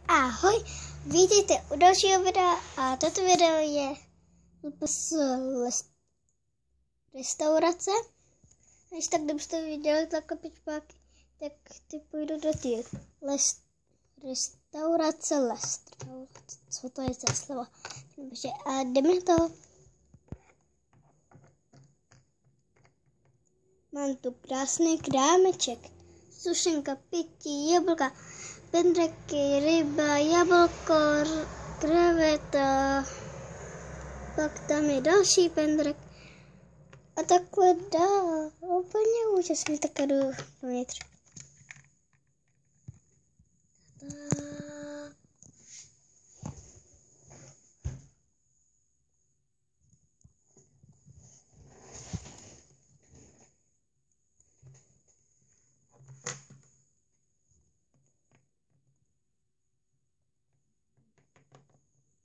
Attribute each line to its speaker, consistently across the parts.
Speaker 1: Ahoj, vítejte u dalšího videa a toto video je z restaurace. Když tak, kdybyste viděli takhle pičpáky, tak ty půjdu do té restaurace Lestr. Co to je za slovo? A jdeme na to. Mám tu krásný krámeček. Sušenka, pití, jablka, pendreky, ryba, jablko, kreveta. Pak tam je další pendrek. A takhle dál. Úplně úžasný, tak jdu dovnitř.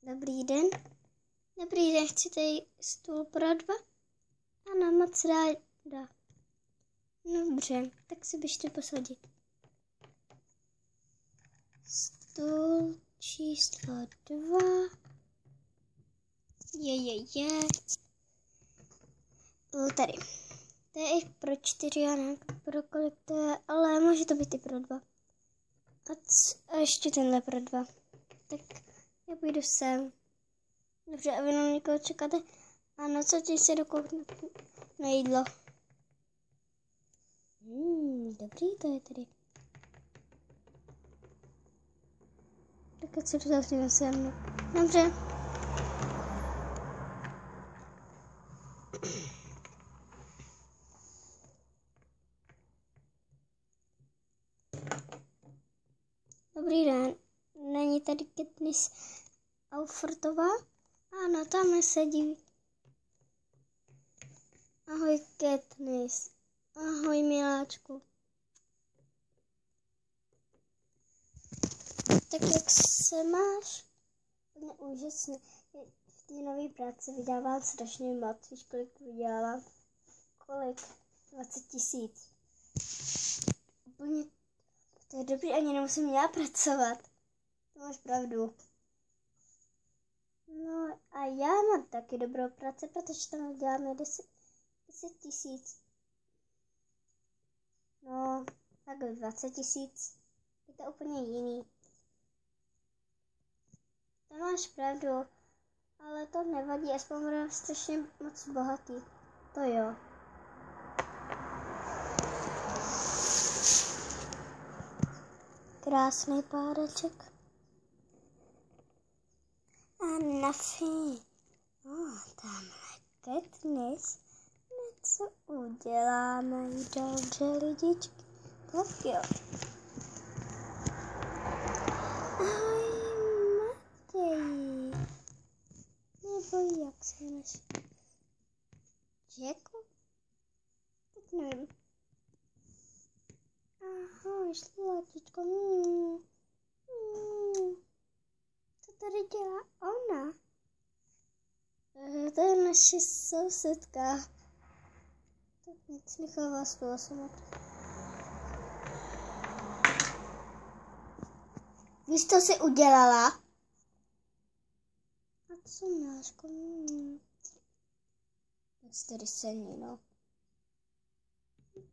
Speaker 1: Dobrý den. Dobrý den, chci tady stůl pro dva? Ano, moc ráda. Dobře, tak si běžte posadit. Stůl číslo 2. Je. Tady. To je i pro 4, já nevím, pro kolik to je, ale může to být i pro 2. A ještě tenhle pro 2. Tak já půjdu sem. Dobře, a vy na někoho čekáte? Ano, co ti se dokouknout na jídlo? Dobrý to je tady. Tak ať se to zavřeme se mnou. Dobře. Dobrý den. Není tady Katniss Aufortová? Ano, tam sedí. Ahoj, Katniss. Ahoj, miláčku. Tak jak se máš? Úplně úžasně. V té nové práci vydělávám strašně moc. Víš, kolik vydělávám? Kolik? 20 000. Úplně, to je dobrý, ani nemusím já pracovat. To máš pravdu. No a já mám taky dobrou práci, protože tam děláme 10 000. No, tak 20 000. Je to úplně jiný. To máš pravdu, ale to nevadí, aspoň budeme strašně moc bohatý. To jo. Krásný páreček. A Nafi. Tamhle Katniss. Něco uděláme, dobře lidičky. Tak jo. Ahoj, Mateji. Nebo jak se jmenuješ? Jacku? Tak nevím. Ahoj, sladíčko. Co tady dělá ona? To je naše sousedka. Tak nic nechává spolu samotnou. Víš, co jsi udělala? A co máško? Tak jsi tady sedni, no.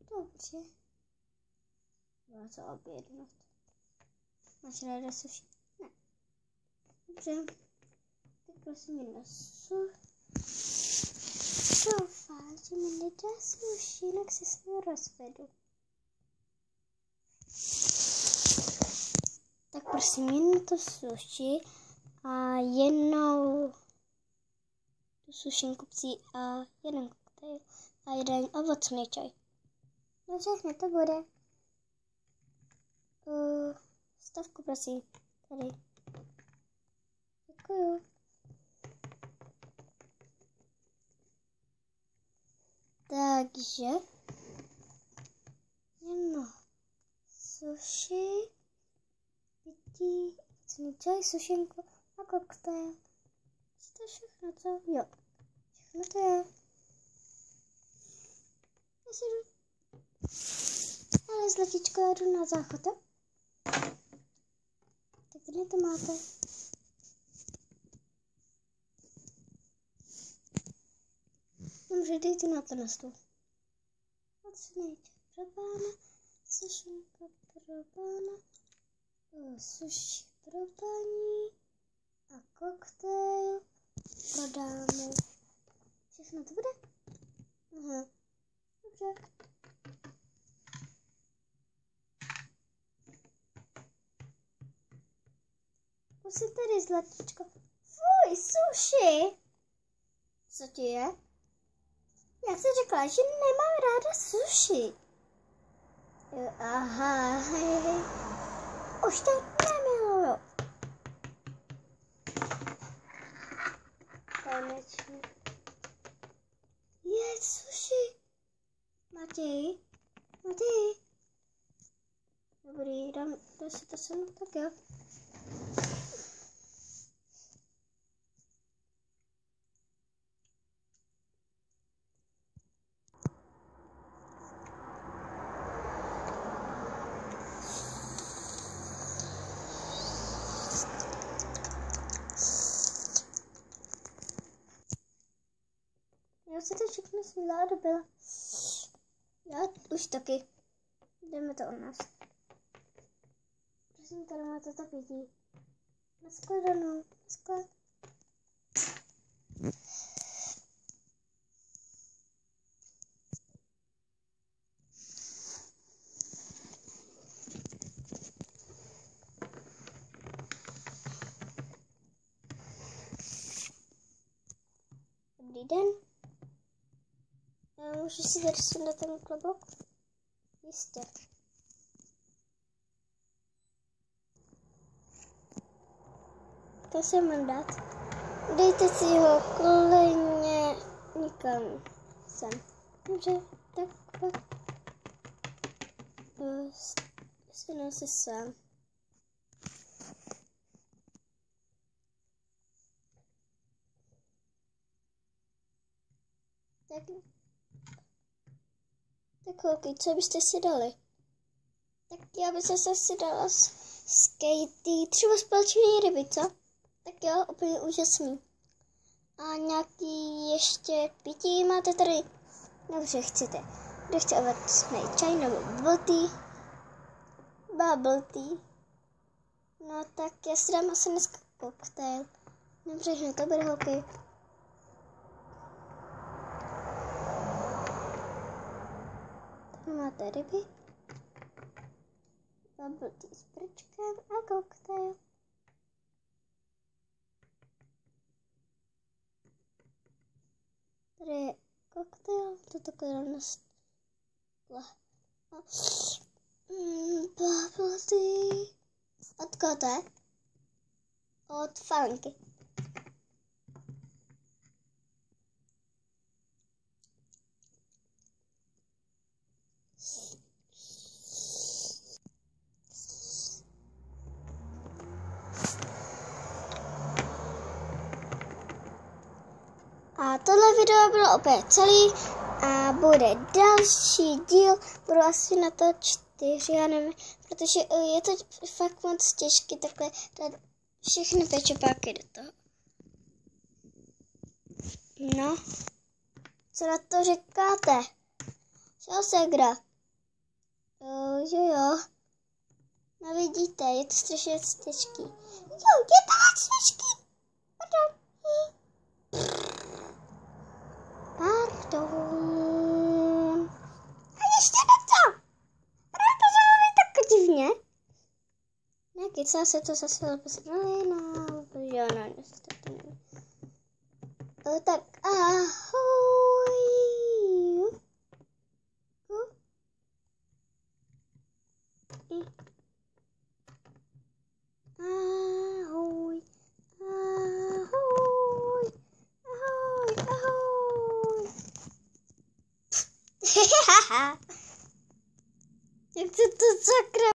Speaker 1: Dobře. Má co objednat. Máš ráda suši? Ne. Dobře. Tak prosím jen na doufám, že mi nedá suši, jinak se s ním rozvedu. Tak prosím jen to suši a jednou tu sušenku psí a jeden koktejl a jeden ovocný čaj. Dobře, hned to bude. Stavku, prosím. Tady. Děkuju. Takže jedno suši, pití, ovocný čaj, sušenku a koktejl. To je všechno, co? Jo. Všechno to je. Já si jdu. Ale zlatičko, já jdu na záchod, jo? Tak tady to máte. Dobře, dejte na to na stůl. Ocenejte pro pána, sušenka pro pána, suši pro paní a koktejl pro dámu. Všechno to bude? Aha, dobře. Pusy tady, zlatičko. Fuj, suši! Co ti je? Já jsem řekla, že nemám ráda suši. Aha, hej. Už to nemiluju. Konečně. Je suši. Matěj. Dobrý, dám si to sem, tak jo. Já si to všechno snídla a dobila. Já už taky. Jdeme to u nás. Prosím, tady máte to pití. Naschledanou. Nasklad. Dobrý den. Můžu si tady sundat ten klobouk? Jistě. To se mám dát. Dejte si ho klidně někam sem. Dobře, tak pak si nosi sem. Tak holky, co byste si dali? Tak já bych se si dala s Katie, třeba společné ryby, co? Tak jo, úplně úžasný. A nějaký ještě pití máte tady? Dobře, chcete. Kdo chce ovocný čaj nebo bubble tea? No tak já si dám asi dneska koktejl. Dobře, že to bude holky. Máte ryby, bubble tea s prčkem a koktejl. Tady je koktejl, to takhle na stole. Bubble tea. Od koho to je? Od Falenky. A tohle video bylo opět celý a bude další díl, budu asi na to 4, já nevím, protože je to fakt moc těžké takhle dát všechny ty čepáky do toho. No, co na to říkáte? Čau, segra. Jo. No vidíte, je to strašně těžký. Jo, je to moc těžký. Pardon. A ještě něco. Proč to mluví tak divně? Nekecá se to zase jo, tak ahoj. Ahoj. Jak to sakra